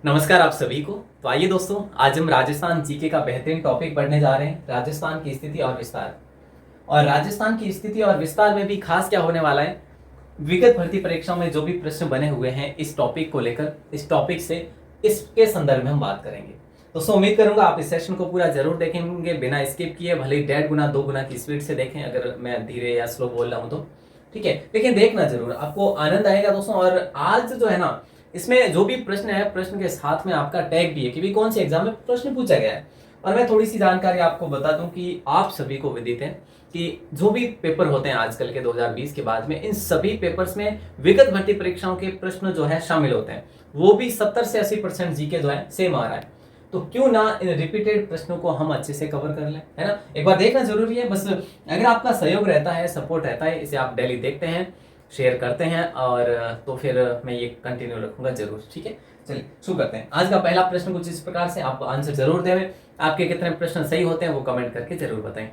नमस्कार आप सभी को। तो आइए दोस्तों, आज हम राजस्थान जीके का बेहतरीन टॉपिक पढ़ने जा रहे हैं, राजस्थान की स्थिति और विस्तार। और राजस्थान की स्थिति और विस्तार में भी खास क्या होने वाला है, विगत भर्ती परीक्षाओं में जो भी प्रश्न बने हुए हैं इस टॉपिक को लेकर, इस टॉपिक से इसके संदर्भ में हम बात करेंगे। दोस्तों उम्मीद करूंगा आप इस सेशन को पूरा जरूर देखेंगे बिना स्किप किए, भले ही 1.5 गुना 2 गुना की स्पीड से देखें अगर मैं धीरे या स्लो बोल रहा हूं तो ठीक है, लेकिन देखना जरूर, आपको आनंद आएगा दोस्तों। और आज जो है ना, इसमें जो भी प्रश्न है, प्रश्न के साथ में आपका टैग भी है कि भी कौन से एग्जाम में प्रश्न पूछा गया है। और मैं थोड़ी सी जानकारी आपको बता दूं कि आप सभी को विदित है कि जो भी पेपर होते हैं आजकल के 2020 के बाद में, इन सभी पेपर्स में विगत भर्ती परीक्षाओं के प्रश्न जो है शामिल होते हैं, वो भी 70 से 80% जीके जो है सेम आ रहा है। तो क्यों ना इन रिपीटेड प्रश्नों को हम अच्छे से कवर कर लें, है ना। एक बार देखना जरूरी है, बस अगर आपका सहयोग रहता है, सपोर्ट रहता है, इसे आप डेली देखते हैं, शेयर करते हैं, और तो फिर मैं ये कंटिन्यू रखूंगा जरूर। ठीक है, चलिए शुरू करते हैं। आज का पहला प्रश्न कुछ इस प्रकार से, आप आंसर जरूर दें। आपके कितने प्रश्न सही होते हैं वो कमेंट करके जरूर बताएं।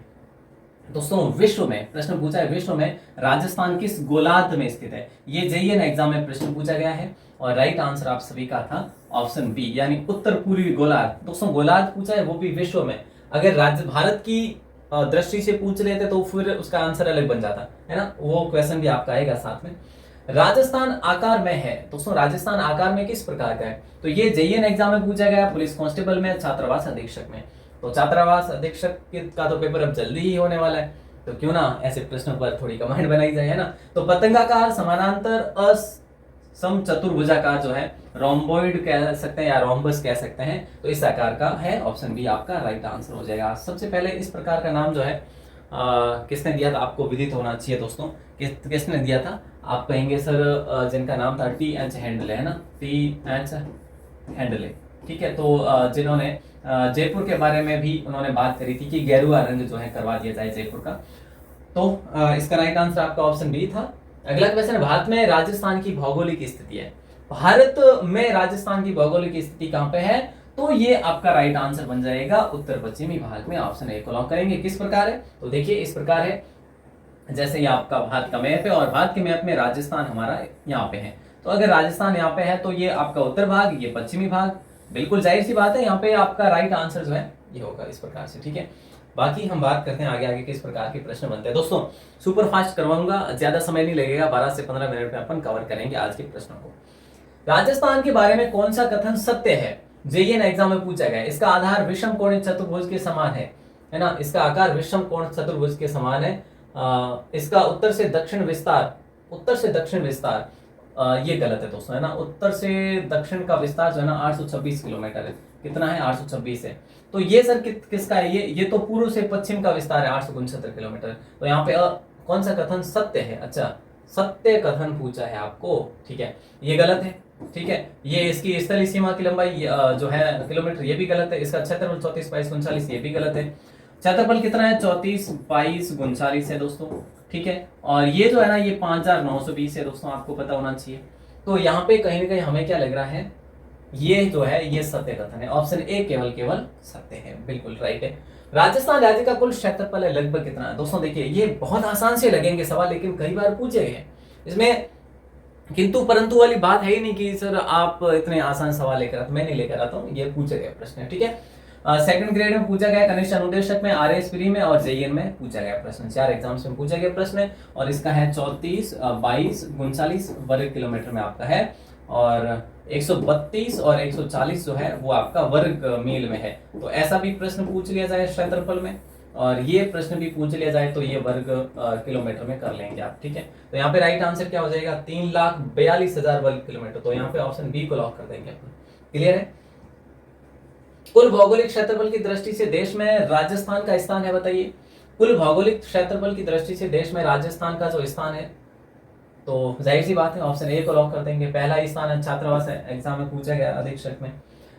दोस्तों विश्व में प्रश्न पूछा है, विश्व में राजस्थान किस गोलार्ध में स्थित है। ये जेईएन एग्जाम में प्रश्न पूछा गया है और राइट आंसर आप सभी का था ऑप्शन बी, यानी उत्तर पूर्वी गोलार्ध। दोस्तों गोलार्ध पूछा है, वो भी विश्व में। अगर राज्य भारत की दृष्टि से पूछ लेते तो फिर उसका आंसर अलग बन जाता, है ना। वो क्वेश्चन भी आपका आएगा साथ में। राजस्थान आकार में है, दोस्तों राजस्थान आकार में किस प्रकार का है। तो ये जेईएन एग्जाम में पूछा गया, पुलिस कांस्टेबल में, छात्रावास अधीक्षक में। तो छात्रावास अधीक्षक का तो पेपर अब जल्दी ही होने वाला है, तो क्यों ना ऐसे प्रश्नों पर थोड़ी कमेंट बनाई जाए, है ना। तो पतंगाकार, समानांतर, समचतुर्भुजाकार जो है, रोम्बोइड कह सकते हैं या रोम्बस कह सकते हैं, तो इस आकार का है। ऑप्शन बी आपका राइट आंसर हो जाएगा। सबसे पहले इस प्रकार का नाम जो है किसने दिया था, आपको विदित होना चाहिए दोस्तों। किसने दिया था, आप कहेंगे सर जिनका नाम था टी.एच. हैंडले, है ना, टी.एच. हैंडले। ठीक है, तो जिन्होंने जयपुर के बारे में भी उन्होंने बात करी थी कि गेरुआ रंग जो है करवा दिया जाए जयपुर का। तो इसका राइट आंसर आपका ऑप्शन बी था। अगला क्वेश्चन, भारत में राजस्थान की भौगोलिक स्थिति है। भारत में राजस्थान की भौगोलिक स्थिति कहां पे है, तो ये आपका राइट आंसर बन जाएगा उत्तर पश्चिमी भाग में। ऑप्शन ए को लॉक करेंगे। किस प्रकार है, तो देखिए इस प्रकार है, जैसे ये आपका भारत का मैप है और भारत के मैप में राजस्थान हमारा यहाँ पे है। तो अगर राजस्थान यहाँ पे है तो ये आपका उत्तर भाग, ये पश्चिमी भाग। बिल्कुल जाहिर सी बात है, यहाँ पे आपका राइट आंसर जो है ये होगा इस प्रकार से। ठीक है, बाकी हम बात करते हैं आगे आगे किस प्रकार के प्रश्न बनते हैं। दोस्तों सुपर फास्ट करवाऊंगा, ज्यादा समय नहीं लगेगा, 12 से 15 मिनट में अपन कवर करेंगे आज के प्रश्नों को। राजस्थान के बारे में कौन सा कथन सत्य है, जेईएन एग्जाम में पूछा गया है। इसका आधार विषम कोणीय चतुर्भुज के समान है ना, इसका आकार विषम कोण चतुर्भुज के समान है। इसका उत्तर से दक्षिण विस्तार, उत्तर से दक्षिण विस्तार ये गलत है दोस्तों, है ना। उत्तर से दक्षिण का विस्तार जो है ना 826 किलोमीटर है। कितना है, 826 है। तो ये सर किसका है, ये तो पूर्व से पश्चिम का विस्तार है 869 किलोमीटर। तो यहाँ पे कौन सा कथन सत्य है, अच्छा सत्य कथन पूछा है आपको। ठीक है, ये गलत है। ठीक है, ये इसकी स्थलीय सीमा की लंबाई जो है किलोमीटर, ये भी गलत है। इसका क्षेत्रफल 34 22 39 ये भी गलत है। क्षेत्रफल कितना है, 34 22 39 है दोस्तों। ठीक है, और ये जो है ना ये 5920 है दोस्तों, आपको पता होना चाहिए। तो यहाँ पे कहीं ना कहीं हमें क्या लग रहा है, ये जो है ये सत्य कथन है। ऑप्शन ए केवल सत्य है, बिल्कुल राइट है। राजस्थान राज्य का कुल क्षेत्रफल है लगभग कितना है। दोस्तों देखिए ये बहुत आसान से लगेंगे सवाल, लेकिन कई बार पूछे गए हैं। इसमें किंतु परंतु वाली बात है ही नहीं कि सर आप इतने आसान सवाल लेकर आते, मैं नहीं लेकर आता हूँ, ये पूछे गए प्रश्न है। ठीक है, सेकंड ग्रेड में पूछा गया, कनिष्ठ अनुदेशक में, आरएस प्री में और जेईएन में पूछा गया प्रश्न। 4 एग्जाम्स में पूछा गया प्रश्न है और इसका है 34 22 39 वर्ग किलोमीटर में आपका है, और 132 और 140 जो है वो आपका वर्ग मील में है। तो ऐसा भी प्रश्न पूछ लिया जाए क्षेत्रफल में, और ये प्रश्न भी पूछ लिया जाए तो ये वर्ग किलोमीटर में कर लेंगे आप। ठीक है, तो यहाँ पे राइट आंसर क्या हो जाएगा, 3,42,000 वर्ग किलोमीटर। तो यहाँ पे ऑप्शन बी को लॉक कर देंगे अपन। क्लियर है। कुल भौगोलिक क्षेत्रफल की दृष्टि से देश में राजस्थान का स्थान है, बताइए। कुल भौगोलिक क्षेत्रफल की दृष्टि से देश में राजस्थान का जो स्थान है, तो जाहिर सी बात है ऑप्शन ए को लॉक कर देंगे। पहला स्थान है, छात्रावास एग्जाम में पूछा गया अधीक्षक में।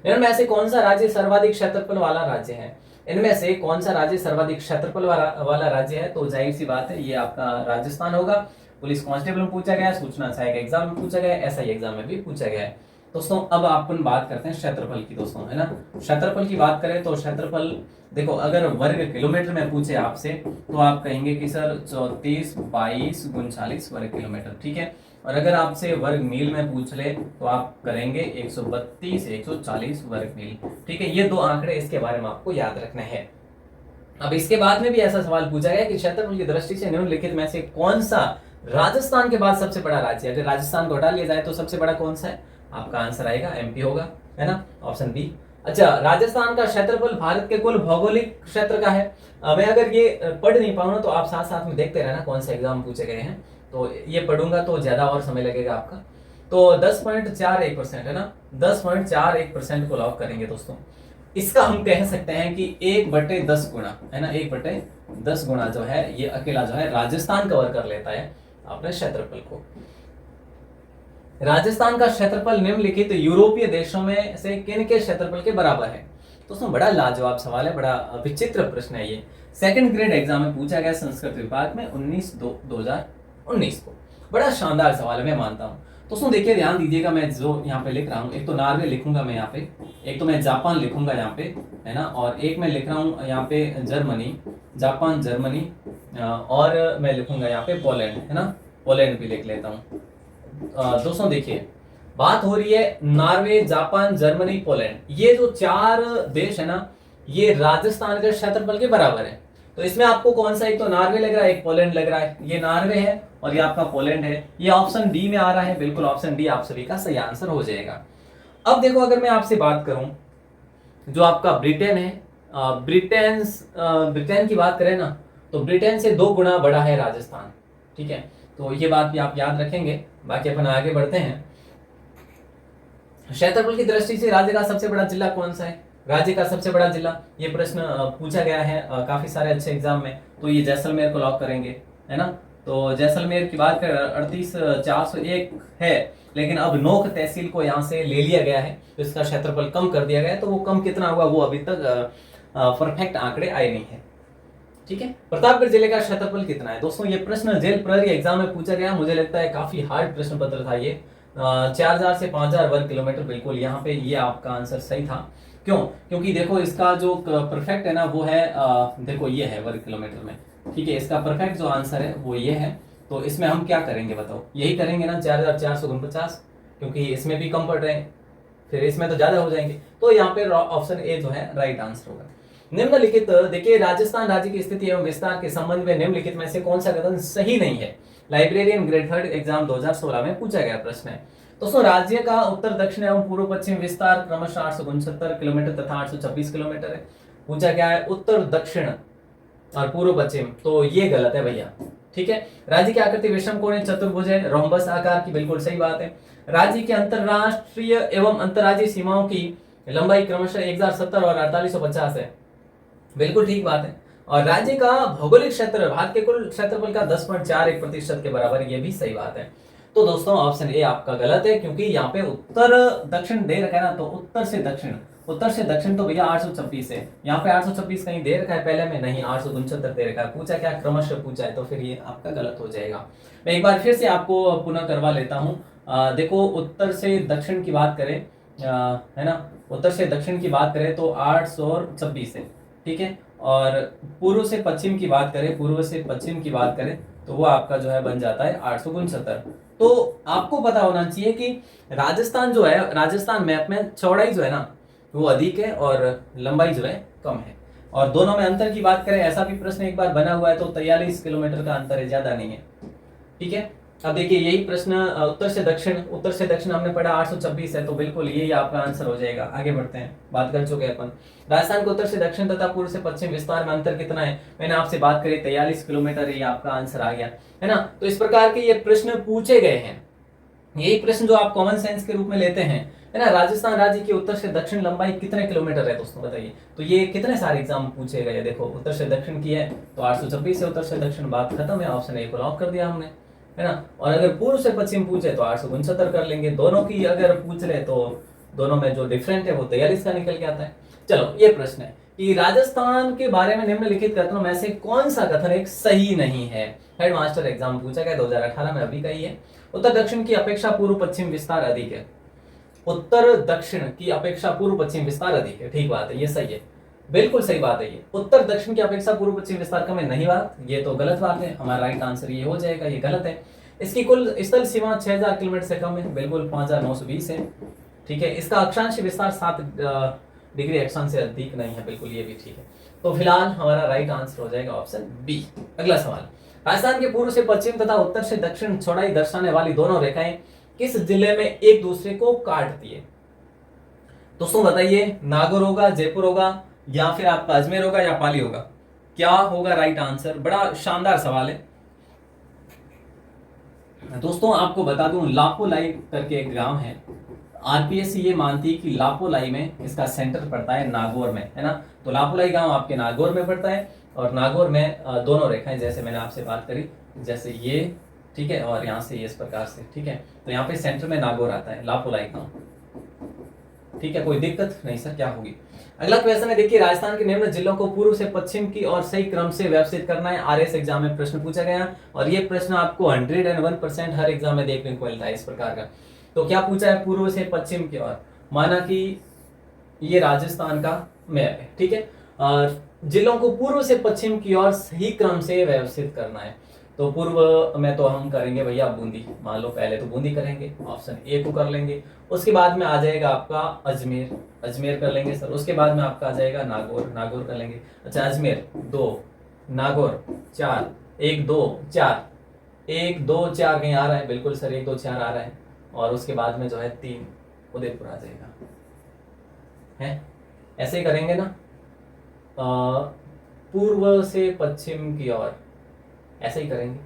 इनमें से कौन सा राज्य सर्वाधिक क्षेत्रफल वाला राज्य है, इनमें से कौन सा राज्य सर्वाधिक क्षेत्रफल वाला राज्य है, तो जाहिर सी बात है ये आपका राजस्थान होगा। पुलिस कांस्टेबल में पूछा गया, सूचना सहायक एग्जाम में पूछा गया, एसआई एग्जाम में भी पूछा गया है। दोस्तों अब अपन बात करते हैं क्षेत्रफल की दोस्तों, है ना। क्षेत्रफल की बात करें तो क्षेत्रफल देखो, अगर वर्ग किलोमीटर में पूछे आपसे तो आप कहेंगे कि सर 34 22 39 वर्ग किलोमीटर। ठीक है, और अगर आपसे वर्ग मील में पूछ ले तो आप करेंगे 132 140 वर्ग मील। ठीक है, ये दो आंकड़े इसके बारे में आपको याद रखने हैं। अब इसके बाद में भी ऐसा सवाल पूछा गया कि क्षेत्रफल की दृष्टि से निम्नलिखित में से कौन सा राजस्थान के बाद सबसे बड़ा राज्य है। अगर राजस्थान को हटा लिया जाए तो सबसे बड़ा कौन सा है? आपका आंसर आएगा एमपी होगा, है ना, ऑप्शन बी। अच्छा, राजस्थान का क्षेत्रफल भारत के कुल भौगोलिक क्षेत्र का है। मैं अगर ये पढ़ नहीं पाऊँ तो आप साथ साथ में देखते रहना कौन से एग्जाम पूछे गए हैं, तो ये पढ़ूंगा तो ज्यादा और समय लगेगा आपका। तो 10.41% है ना, 10.41% को लॉक करेंगे दोस्तों। इसका हम कह सकते हैं कि 1/10 गुना, है ना, 1/10 गुना जो है ये अकेला जो है राजस्थान कवर कर लेता है अपने क्षेत्रफल को। राजस्थान का क्षेत्रफल निम्नलिखित यूरोपीय देशों में से किन के क्षेत्रफल के बराबर है? दोस्तों बड़ा लाजवाब सवाल है, बड़ा विचित्र प्रश्न है ये। सेकंड ग्रेड एग्जाम में पूछा गया संस्कृत विभाग में 19/2/2019 को। बड़ा शानदार सवाल है, मैं मानता हूं। दोस्तों देखिए, ध्यान दीजिएगा, मैं जो यहाँ पे लिख रहा हूँ, एक तो नॉर्वे लिखूंगा मैं यहाँ पे, एक तो मैं जापान लिखूंगा यहाँ पे, है ना, और एक मैं लिख रहा हूँ यहाँ पे जर्मनी, जापान जर्मनी, और मैं लिखूंगा यहाँ पे पोलैंड, है ना, पोलैंड भी लिख लेता हूँ। दोस्तों देखिए, बात हो रही है नॉर्वे, जापान, जर्मनी, पोलैंड, ये जो चार देश है ना, ये राजस्थान के क्षेत्रफल के बराबर है। तो इसमें आपको कौन सा, एक तो नॉर्वे लग रहा है, एक पोलैंड लग रहा है। ये नॉर्वे है और ये आपका पोलैंड है। ये ऑप्शन डी में आ रहा है, बिल्कुल ऑप्शन डी आप सभी का सही आंसर हो जाएगा। अब देखो, अगर मैं आपसे बात करूं, जो आपका ब्रिटेन है, ब्रिटेन की बात करें ना, तो ब्रिटेन से 2 गुना बड़ा है राजस्थान। ठीक है, तो ये बात भी आप याद रखेंगे। बाकी अपन आगे बढ़ते हैं। क्षेत्रफल की दृष्टि से राज्य का सबसे बड़ा जिला कौन सा है? राज्य का सबसे बड़ा जिला, ये प्रश्न पूछा गया है काफी सारे अच्छे एग्जाम में, तो ये जैसलमेर को लॉक करेंगे, है ना। तो जैसलमेर की बात करें 38,401 है, लेकिन अब नोक तहसील को यहाँ से ले लिया गया है, तो इसका क्षेत्रफल कम कर दिया गया है। तो वो कम कितना हुआ वो अभी तक परफेक्ट आंकड़े आए नहीं है। ठीक है, प्रतापगढ़ जिले का क्षेत्रफल कितना है? दोस्तों ये प्रश्न जेल प्रहरी एग्जाम में पूछा गया, मुझे लगता है काफी हार्ड प्रश्न पत्र था ये। 4000 से 5000 वर्ग किलोमीटर, बिल्कुल यहाँ पे ये आपका आंसर सही था। क्यों? क्योंकि देखो इसका जो परफेक्ट है ना वो है देखो ये है वर्ग किलोमीटर में। ठीक है, इसका परफेक्ट जो आंसर है वो ये है। तो इसमें हम क्या करेंगे बताओ? यही करेंगे ना, 4449, क्योंकि इसमें भी कम पड़ रहे हैं, फिर इसमें तो ज्यादा हो जाएंगे। तो यहाँ पे ऑप्शन ए जो है राइट आंसर होगा। निम्नलिखित, देखिए, राजस्थान राज्य की स्थिति एवं विस्तार के संबंध में निम्नलिखित में से कौन सा कथन सही नहीं है? लाइब्रेरियन ग्रेड 3 एग्जाम 2016 में पूछा गया प्रश्न है। दोस्तों राज्य का उत्तर दक्षिण एवं पूर्व पश्चिम विस्तार क्रमशः 869 किलोमीटर तथा 826 किलोमीटर है। पूछा गया है उत्तर दक्षिण और पूर्व पश्चिम, तो ये गलत है भैया। ठीक है, राज्य की आकृति विषम कोणीय चतुर्भुज है, रोम्बस आकार की, बिल्कुल सही बात है। राज्य के अंतरराष्ट्रीय एवं अंतर्राज्यीय सीमाओं की लंबाई क्रमशः 1070 और 4850 है, बिल्कुल ठीक बात है। और राज्य का भौगोलिक क्षेत्र भारत के कुल क्षेत्रफल का 10.41% के बराबर, ये भी सही बात है। तो दोस्तों ऑप्शन ए आपका गलत है, क्योंकि यहाँ पे उत्तर दक्षिण दे रखा है ना, तो उत्तर से दक्षिण तो भैया 826 है। यहाँ पे 826 कहीं दे रखा है पहले में? नहीं, 869 दे रखा है। पूछा क्या? क्रमशः पूछा है, तो फिर ये आपका गलत हो जाएगा। मैं एक बार फिर से आपको पुनः करवा लेता हूँ। देखो, उत्तर से दक्षिण की बात करें, है ना, उत्तर से दक्षिण की बात करें तो 826 है। ठीक है, और पूर्व से पश्चिम की बात करें तो वो आपका जो है बन जाता है 869। तो आपको पता होना चाहिए कि राजस्थान जो है, राजस्थान मैप में चौड़ाई जो है ना वो अधिक है और लंबाई जो है कम है। और दोनों में अंतर की बात करें, ऐसा भी प्रश्न एक बार बना हुआ है, तो 43 किलोमीटर का अंतर है, ज्यादा नहीं है। ठीक है, अब देखिए यही प्रश्न उत्तर से दक्षिण हमने पढ़ा 826 है, तो बिल्कुल यही आपका आंसर हो जाएगा। आगे बढ़ते हैं, बात कर चुके हैं अपन। राजस्थान को उत्तर से दक्षिण तथा पूर्व से पश्चिम विस्तार में अंतर कितना है? मैंने आपसे बात करी 43 किलोमीटर, ये आपका आंसर आ गया, है ना। तो इस प्रकार के ये प्रश्न पूछे गए हैं। यही प्रश्न जो आप कॉमन सेंस के रूप में लेते हैं, है ना। राजस्थान राज्य की उत्तर से दक्षिण लंबाई कितने किलोमीटर है दोस्तों बताइए? तो ये कितने सारे एग्जाम पूछे गए। देखो, उत्तर से दक्षिण की है तो 826 है उत्तर से दक्षिण, बात खत्म है, ऑप्शन ए को लॉक कर दिया हमने, है ना। और अगर पूर्व से पश्चिम पूछे तो 869 कर लेंगे। दोनों की अगर पूछ ले तो दोनों में जो डिफरेंट है वो 43 का निकल के आता है। चलो, ये प्रश्न है कि राजस्थान के बारे में निम्नलिखित कथनों में से कौन सा कथन एक सही नहीं है? हेडमास्टर एग्जाम पूछा गया 2018 में, अभी का ही है। उत्तर दक्षिण की अपेक्षा पूर्व पश्चिम विस्तार अधिक है। उत्तर दक्षिण की अपेक्षा पूर्व पश्चिम विस्तार अधिक है, ठीक बात है, ये सही है, बिल्कुल सही बात है। ये उत्तर दक्षिण की अपेक्षा पूर्व पश्चिम विस्तार कम है, नहीं बात, ये तो गलत बात है। हमारा राइट आंसर ये हो जाएगा, ये गलत है। इसकी कुल स्थल सीमा 6000 किलोमीटर से कम है, बिल्कुल 5920 है। ठीक है, इसका अक्षांश विस्तार 7 डिग्री अक्षांश से अधिक नहीं है, बिल्कुल ये भी ठीक है। तो फिलहाल हमारा राइट आंसर हो जाएगा ऑप्शन बी। अगला सवाल, राजस्थान के पूर्व से पश्चिम तथा उत्तर से दक्षिण चौड़ाई दर्शाने वाली दोनों रेखाएं किस जिले में एक दूसरे को काटती है? दोस्तों बताइए, नागौर होगा, जयपुर होगा, या फिर आपका अजमेर होगा, या पाली होगा? क्या होगा राइट आंसर? बड़ा शानदार सवाल है दोस्तों। आपको बता दूं, लापोलाई करके एक गांव है, आरपीएससी ये मानती है कि लापोलाई में इसका सेंटर पड़ता है नागौर में, है ना। तो लापोलाई गांव आपके नागौर में पड़ता है, और नागौर में दोनों रेखाएं, जैसे मैंने आपसे बात करी, जैसे ये, ठीक है, और यहाँ से ये इस प्रकार से, ठीक है। तो यहाँ पे सेंटर में नागौर आता है, लापोलाई गांव, ठीक है। कोई दिक्कत नहीं सर, क्या होगी? अगला क्वेश्चन है, देखिए, राजस्थान के निम्न जिलों को पूर्व से पश्चिम की और सही क्रम से व्यवस्थित करना है। आरएस एग्जाम में प्रश्न पूछा गया, और ये प्रश्न आपको 101% हर एग्जाम में देखने को मिलता है इस प्रकार का। तो क्या पूछा है? पूर्व से पश्चिम की ओर, माना कि ये राजस्थान का मैप है, ठीक है, और जिलों को पूर्व से पश्चिम की ओर सही क्रम से व्यवस्थित करना है। तो पूर्व में तो हम करेंगे भैया बूंदी, मान लो पहले तो बूंदी करेंगे, ऑप्शन ए को कर लेंगे। उसके बाद में आ जाएगा आपका अजमेर, अजमेर कर लेंगे सर। उसके बाद में आपका आ जाएगा नागौर, नागौर कर लेंगे। अच्छा, अजमेर 2, नागौर 4, 1 2 4, 1 2 4 कहीं आ रहा है? बिल्कुल सर, 1 2 4 आ रहा है। और उसके बाद में जो है 3 उदयपुर आ जाएगा, है। ऐसे ही करेंगे ना, पूर्व से पश्चिम की ओर, ऐसे ही करेंगे।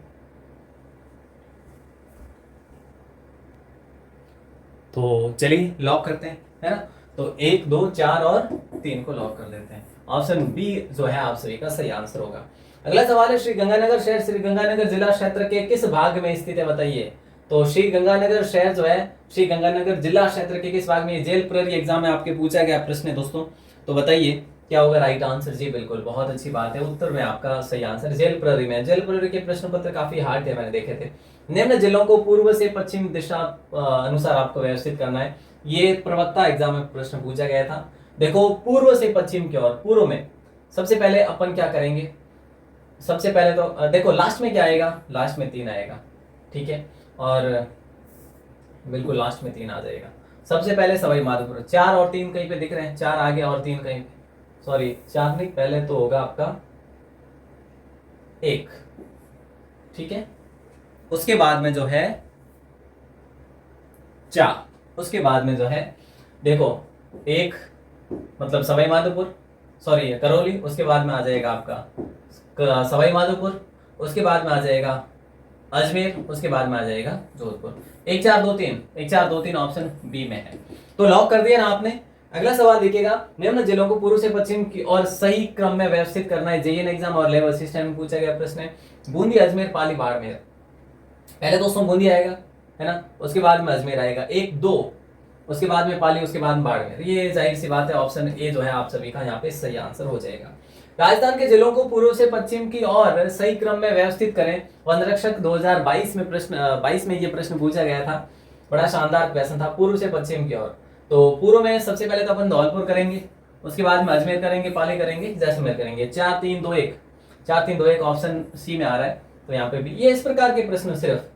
तो चलिए लॉक करते हैं, है ना। तो 1 2 4 और 3 को लॉक कर देते हैं। ऑप्शन बी जो है आप सभी का सही आंसर होगा। अगला सवाल है, श्री गंगानगर शहर श्री गंगानगर जिला क्षेत्र के किस भाग में स्थित है? बताइए। तो श्री गंगानगर शहर जो है श्री गंगानगर जिला क्षेत्र के किस भाग में? जेल प्रहरी एग्जाम में आपके पूछा गया प्रश्न है दोस्तों। तो बताइए क्या होगा राइट आंसर? जी बिल्कुल, बहुत अच्छी बात है, उत्तर में आपका सही आंसर जेल प्रहरी में। जेल प्रहरी के प्रश्न पत्र काफी हार्ड थे, मैंने देखे थे। निम्न जिलों को पूर्व से पश्चिम दिशा अनुसार आपको व्यवस्थित करना है, ये प्रवक्ता एग्जाम में प्रश्न पूछा गया था। देखो, पूर्व से पश्चिम की ओर, पूर्व में सबसे पहले अपन क्या करेंगे? सबसे पहले तो देखो, लास्ट में क्या आएगा? लास्ट में 3 आएगा, ठीक है, और बिल्कुल लास्ट में 3 आ जाएगा। सबसे पहले सवाई माधोपुर, 4 और 3 कहीं पे दिख रहे हैं, 4 आगे और 3 कहीं पे, सॉरी 4 नहीं, पहले तो होगा आपका 1, ठीक है। उसके बाद में जो है 4, उसके बाद में जो है देखो 1 मतलब सवाई माधोपुर, सॉरी करौली, उसके बाद में आ जाएगा आपका सवाई माधोपुर, उसके बाद में आ जाएगा अजमेर, उसके बाद में आ जाएगा जोधपुर। 1 4 2 3, 1 4 2 3 ऑप्शन बी में है। तो लॉक कर दिया ना आपने। अगला सवाल देखिएगा, निम्न जिलों को पूर्व से पश्चिम की और सही क्रम में व्यवस्थित करना है। जेईएन एग्जाम और लेवल असिस्टेंट में पूछा गया प्रश्न है। बूंदी, अजमेर, पाली, बाड़मेर। पहले दोस्तों बूंदी आएगा, है ना, उसके बाद में अजमेर आएगा 1 2, उसके बाद में पाली, उसके बाद में बाड़मेर। ये जाहिर सी बात है, ऑप्शन ए जो है आप सभी का यहाँ पे सही आंसर हो जाएगा। राजस्थान के जिलों को पूर्व से पश्चिम की ओर सही क्रम में व्यवस्थित करें। वन रक्षक 2022 में प्रश्न 22 में ये प्रश्न पूछा गया था। बड़ा शानदार क्वेश्चन था, पूर्व से पश्चिम की ओर। तो पूर्व में सबसे पहले तो अपन धौलपुर करेंगे, उसके बाद में अजमेर करेंगे, पाली करेंगे, जैसलमेर करेंगे। 4 3 2 1, 4 3 2 1 ऑप्शन सी में आ रहा है। तो यहाँ पे भी ये इस प्रकार के प्रश्न सिर्फ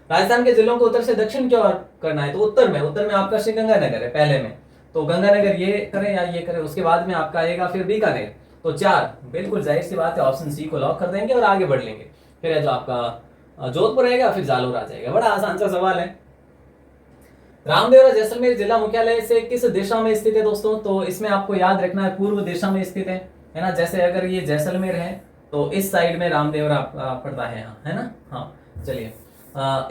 राजस्थान के जिलों को उत्तर से दक्षिण की ओर करना है। तो उत्तर में आपका श्री गंगानगर है पहले में, तो गंगानगर ये करें या ये करें, उसके बाद में आपका आएगा फिर बीकानेर। तो 4 बिल्कुल जाहिर सी बात है, ऑप्शन सी को लॉक कर देंगे और आगे बढ़ लेंगे। फिर है जो आपका जोधपुर रहेगा, फिर जालोर आ जाएगा। बड़ा आसान सा सवाल है। रामदेवरा जैसलमेर जिला मुख्यालय से किस दिशा में स्थित है दोस्तों? तो इसमें आपको याद रखना है पूर्व दिशा में स्थित है ना। जैसे अगर ये जैसलमेर है तो इस साइड में रामदेवरा पड़ता है, है ना। हाँ चलिए,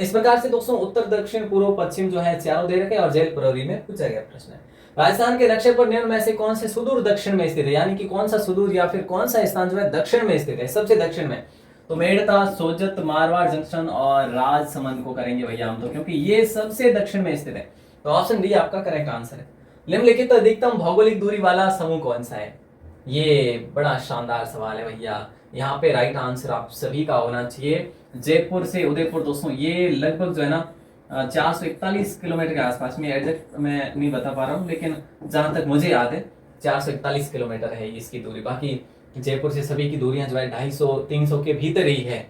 इस प्रकार से दोस्तों उत्तर दक्षिण पूर्व पश्चिम जो है चारों दे रखे और जेल प्रहरी में पूछा गया प्रश्न है। राजस्थान के नक्शे पर निम्न में से कौन से सुदूर दक्षिण में स्थित है, यानी कि कौन सा सुदूर या फिर कौन सा स्थान जो है दक्षिण में स्थित है, सबसे दक्षिण में? तो मेड़ता, सोजत, मारवाड़ जंक्शन और राजसमंद को करेंगे भैया हम तो, क्योंकि ये सबसे दक्षिण में स्थित है। तो ऑप्शन डी आपका करेक्ट आंसर है। निम्नलिखित अधिकतम भौगोलिक दूरी वाला समूह कौन सा है? ये बड़ा शानदार सवाल है भैया। यहाँ पे राइट आंसर आप सभी का होना चाहिए जयपुर से उदयपुर। दोस्तों ये लगभग जो है ना 441 किलोमीटर के आसपास में, एग्जैक्ट मैं नहीं बता पा रहा हूँ, लेकिन जहां तक मुझे याद है 441 किलोमीटर है इसकी दूरी। बाकी जयपुर से सभी की दूरियां जो है 250 300 के भीतर ही है।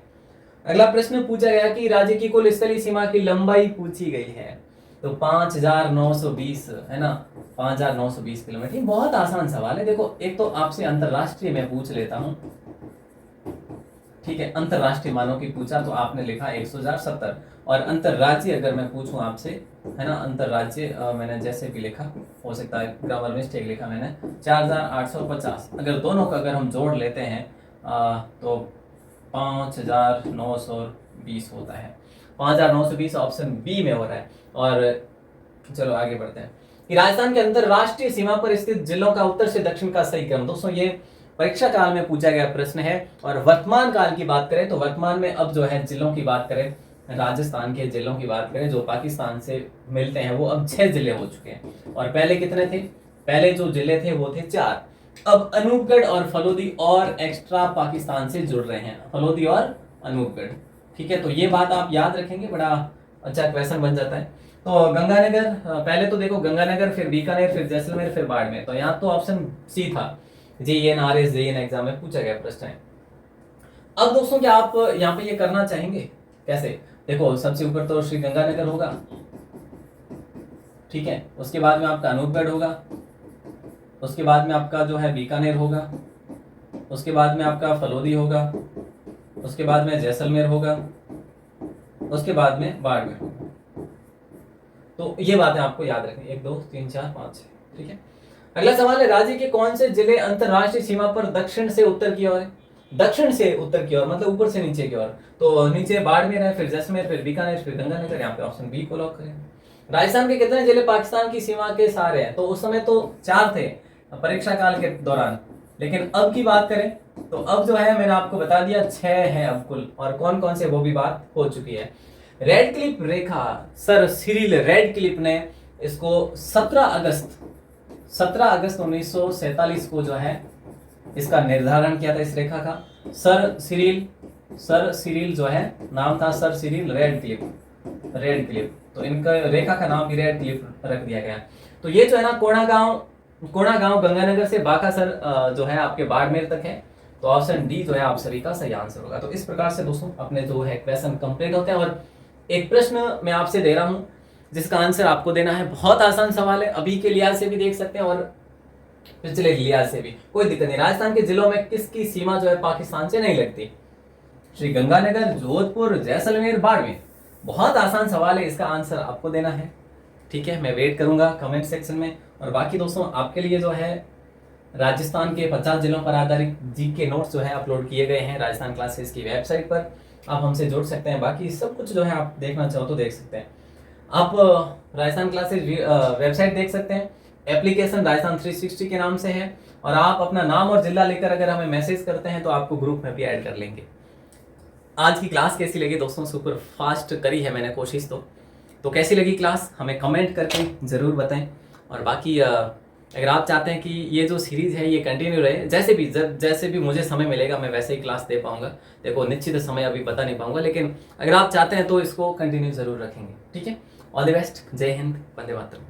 अगला प्रश्न पूछा गया कि राज्य की कुल स्थलीय सीमा की लंबाई पूछी गई है, तो 5,920 है ना, 5,920 किलोमीटर। बहुत आसान सवाल है। देखो एक तो आपसे अंतरराष्ट्रीय मैं पूछ लेता हूं, ठीक है, अंतरराष्ट्रीय मानों की पूछा तो आपने लिखा 100,070, और अंतरराज्यीय अगर मैं पूछूं आपसे, है ना, अंतरराज्यीय मैंने जैसे भी लिखा, हो सकता है ग्रामर मिस्टेक लिखा मैंने, 4,850। अगर दोनों का अगर हम जोड़ लेते हैं तो 5,920 होता है। 5,920 ऑप्शन बी में हो रहा है। और चलो आगे बढ़ते हैं कि राजस्थान के अंतरराष्ट्रीय सीमा पर स्थित जिलों का उत्तर से दक्षिण का सही क्रम। दोस्तों ये परीक्षा काल में पूछा गया प्रश्न है। और वर्तमान काल की बात करें तो वर्तमान में अब जो है जिलों की बात करें, राजस्थान के जिलों की बात करें जो पाकिस्तान से मिलते हैं, वो अब 6 जिले हो चुके हैं। और पहले कितने थे? पहले जो जिले थे वो थे 4। अब अनूपगढ़ और फलोदी और एक्स्ट्रा पाकिस्तान से जुड़ रहे हैं, फलोदी और अनूपगढ़। ठीक है, तो ये बात आप याद रखेंगे, बड़ा अच्छा क्वेश्चन बन जाता है। तो गंगानगर, पहले तो देखो गंगानगर, फिर बीकानेर, फिर जैसलमेर, फिर बाड़मेर। तो यहाँ तो ऑप्शन सी था, JEN एग्जाम में पूछा गया प्रश्न है। अब दोस्तों क्या आप यहाँ पे ये करना चाहेंगे? कैसे? देखो सबसे ऊपर तो श्री गंगानगर होगा, ठीक है, उसके बाद में आपका अनूपगढ़ होगा, उसके बाद में आपका जो है बीकानेर होगा, उसके बाद में आपका फलोदी होगा, उसके बाद में जैसलमेर होगा, उसके बाद में बाड़मेर होगा। तो ये बातें आपको याद रखनी, 1 2 3 4 5 6, ठीक है। अगला सवाल है, राज्य के कौन से जिले अंतरराष्ट्रीय सीमा पर दक्षिण से उत्तर की ओर है? दक्षिण से उत्तर की ओर मतलब ऊपर से नीचे की ओर। तो नीचे बाड़मेर है, फिर जैसलमेर, फिर बीकानेर, फिर गंगानगर। यहाँ पे ऑप्शन बी को लॉक करें। राजस्थान के कितने जिले पाकिस्तान की सीमा के सहारे हैं? तो उस समय तो 4 थे परीक्षा काल के दौरान, लेकिन अब की बात करें तो अब जो है मैंने आपको बता दिया 6 है अब कुल। और कौन कौन से वो भी बात हो चुकी है। रेड क्लिप रेखा, सर सिरिल रेड क्लिप ने इसको 17 अगस्त 1947 को जो है इसका निर्धारण किया था इस रेखा का। सर सिरिल जो है नाम था, सर सिरिल रेड क्लिप। तो इनका रेखा का नाम भी रेड क्लिप रख दिया गया। तो ये जो है ना कोणागांव गंगानगर से बाकासर जो है आपके बाड़मेर तक है। तो ऑप्शन डी जो है आप सभी का सही आंसर होगा। तो इस प्रकार से दोस्तों अपने जो है क्वेश्चन कंप्लीट होते हैं। और एक प्रश्न मैं आपसे दे रहा हूं जिसका आंसर आपको देना है। बहुत आसान सवाल है, अभी के लिहाज से भी देख सकते हैं और पिछले लिहाज से भी, कोई दिक्कत नहीं। राजस्थान के जिलों में किसकी सीमा जो है पाकिस्तान से नहीं लगती? श्री गंगानगर, जोधपुर, जैसलमेर, बाड़मेर। बहुत आसान सवाल है, इसका आंसर आपको देना है। ठीक है, मैं वेट करूंगा कमेंट सेक्शन में। और बाकी दोस्तों आपके लिए जो है राजस्थान के 50 जिलों पर आधारित जीके नोट्स जो है अपलोड किए गए हैं राजस्थान क्लासेस की वेबसाइट पर। आप हमसे जुड़ सकते हैं। बाकी सब कुछ जो है आप देखना चाहो तो देख सकते हैं। आप राजस्थान क्लासेस वेबसाइट देख सकते हैं। एप्लीकेशन राजस्थान 360 के नाम से है। और आप अपना नाम और जिला लेकर अगर हमें मैसेज करते हैं तो आपको ग्रुप में भी ऐड कर लेंगे। आज की क्लास कैसी लगी दोस्तों? सुपर फास्ट करी है मैंने कोशिश। तो कैसी लगी क्लास हमें कमेंट करके ज़रूर बताएं। और बाकी अगर आप चाहते हैं कि ये जो सीरीज़ है ये कंटिन्यू रहे, जैसे भी मुझे समय मिलेगा मैं वैसे ही क्लास दे पाऊंगा। देखो निश्चित समय अभी बता नहीं पाऊंगा, लेकिन अगर आप चाहते हैं तो इसको कंटिन्यू ज़रूर रखेंगे। ठीक है, ऑल द बेस्ट, जय हिंद, वंदे मातरम।